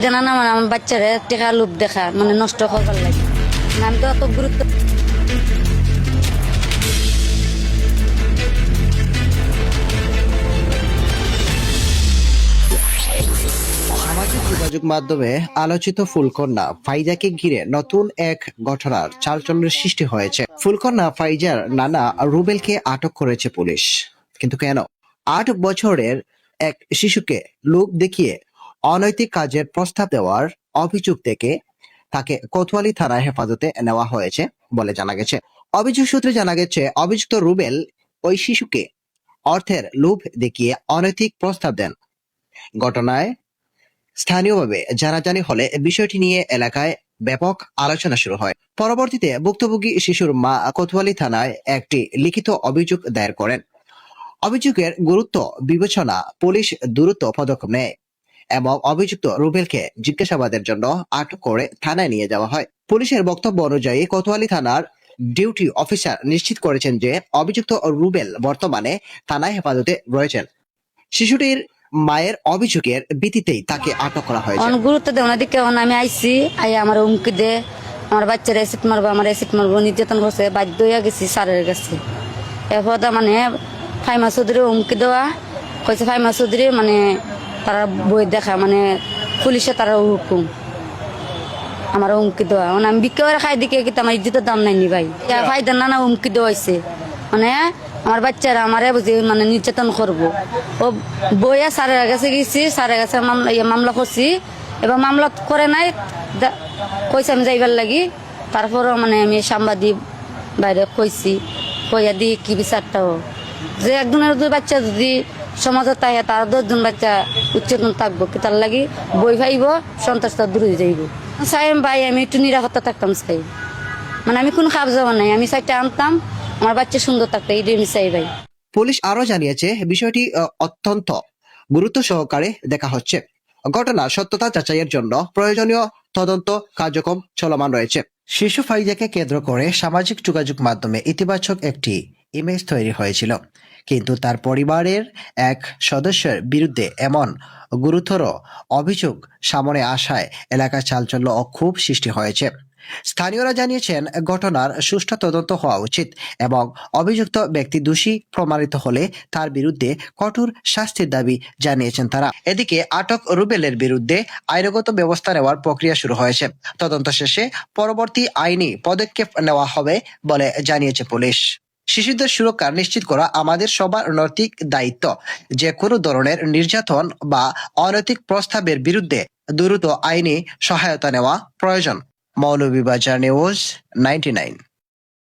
জানা না মানে আমার বাচ্চারা টেকা লোভ দেখা মানে নষ্ট করবার লাগে মানে আমি তো অত গুরুত্ব সামাজিক যোগাযোগ মাধ্যমে আলোচিত ফুলকন্যা ফাইজাকে ঘিরে নতুন এক ঘটনার চালচলনের সৃষ্টি হয়েছে। ফুলকন্যা ফাইজার নানা রুবেলকে আটক করেছে পুলিশ, কিন্তু কেন? 8 বছরের এক শিশুকে লোক দেখিয়ে অনৈতিক কাজের প্রস্তাব দেওয়ার অভিযোগ থেকে তাকে কোতোয়ালি থানায় হেফাজতে নেওয়া হয়েছে বলে জানা গেছে। অভিযোগ সূত্রে জানা গেছে, অভিযুক্ত রুবেল ওই শিশুকে অর্থের লোভ দেখিয়ে অনৈতিক প্রস্তাব দেন। ঘটনায় স্থানীয়ভাবে জানাজানি হলে বিষয়টি নিয়ে এলাকায় ব্যাপক আলোচনা শুরু হয়। পরবর্তীতে ভুক্তভোগী শিশুর মা কোতোয়ালি থানায় একটি লিখিত অভিযোগ দায়ের করেন। অভিযোগের গুরুত্ব বিবেচনা পুলিশ দ্রুত পদক্ষেপ নেয় এবং অভিযুক্ত রুবেলকে জিজ্ঞাসাবাদের জন্য আটক করে থানায় নিয়ে যাওয়া হয়। পুলিশের বক্তব্য অনুযায়ী কোতোয়ালি থানার ডিউটি অফিসার নিশ্চিত করেছেন যে অভিযুক্ত রুবেল বর্তমানে থানায় হেফাজতে রয়েছেন। শিশুটির মায়ের অভিযোগের ভিত্তিতেই তাকে আটক করা হয়েছে। অনেক গুরুত্ব দেয় ওনাদিকে আমি আইসি আই আমার হুমকি দে আমার বাচ্চারা এসিড মারবো আমার এসিড মারবো নির্যাতন করছে বাধ্য হয়ে গেছি স্যারের কাছে। এরপর মানে ফাইমা চৌধুরী হুমকি দেওয়া কইছে ফাইমা চৌধুরী মানে তারা বই দেখা মানে পুলিশে তারা হুকুম আমার হুমকি দেওয়া মানে আমি বিক্রি করে খাই দিকে কিন্তু আমার ইজ্জতের দাম নাই নি ভাই ফাইদার নানা হুমকি দেওয়াইছে মানে আমার বাচ্চারা আমারে বুঝি মানে নির্যাতন করবো ও বইয়া স্যারের কাছে গেছি স্যারের কাছে মামলা করছি এবার মামলা করে নাই কইছে আমি যাইবার লাগি তারপরও মানে আমি সাংবাদিক বাইরে কইছি কইয়া দি কি বিচারটাও যে একজনের দুই বাচ্চা যদি সমাজত তাই তার 10জন বাচ্চা উচ্চেতন থাকবো কি তার লাগি বই ভাইব সন্ত্রাসটা দূরে যাইব চাই ভাই আমি একটু নিরাপত্তা থাকতাম চাই মানে আমি কোনো খাপ যাওয়া নাই আমি চাইটা আনতাম আমার বাচ্চা সুন্দর থাকতো এই আমি চাই ভাই। পুলিশ আরো জানিয়েছে বিষয়টি অত্যন্ত গুরুত্ব সহকারে দেখা হচ্ছে। ঘটনার সত্যতা যাচাইয়ের জন্য প্রয়োজনীয় তদন্ত কার্যক্রম চলমান রয়েছে। শিশু ফাইজাকে কেন্দ্র করে সামাজিক যোগাযোগ মাধ্যমে ইতিবাচক একটি ইমেজ তৈরি হয়েছিল, কিন্তু তার পরিবারের এক সদস্যের বিরুদ্ধে এমন গুরুতর অভিযোগ সামনে আসায় এলাকায় চাঞ্চল্য ও ক্ষোভ সৃষ্টি হয়েছে। স্থানীয়রা জানিয়েছেন ঘটনার সুষ্ঠু তদন্ত হওয়া উচিত এবং অভিযুক্ত ব্যক্তি দোষী প্রমাণিত হলে তার বিরুদ্ধে কঠোর শাস্তির দাবি জানিয়েছেন তারা। এদিকে আটক রুবেলের বিরুদ্ধে আইনগত ব্যবস্থা নেওয়ার প্রক্রিয়া শুরু হয়েছে। তদন্ত শেষে পরবর্তী আইনি পদক্ষেপ নেওয়া হবে বলে জানিয়েছে পুলিশ। শিশুদের সুরক্ষা নিশ্চিত করা আমাদের সবার নৈতিক দায়িত্ব। যে কোনো ধরনের নির্যাতন বা অনৈতিক প্রস্তাবের বিরুদ্ধে দ্রুত আইনি সহায়তা নেওয়া প্রয়োজন। মৌলভীবাজার নিউজ 99।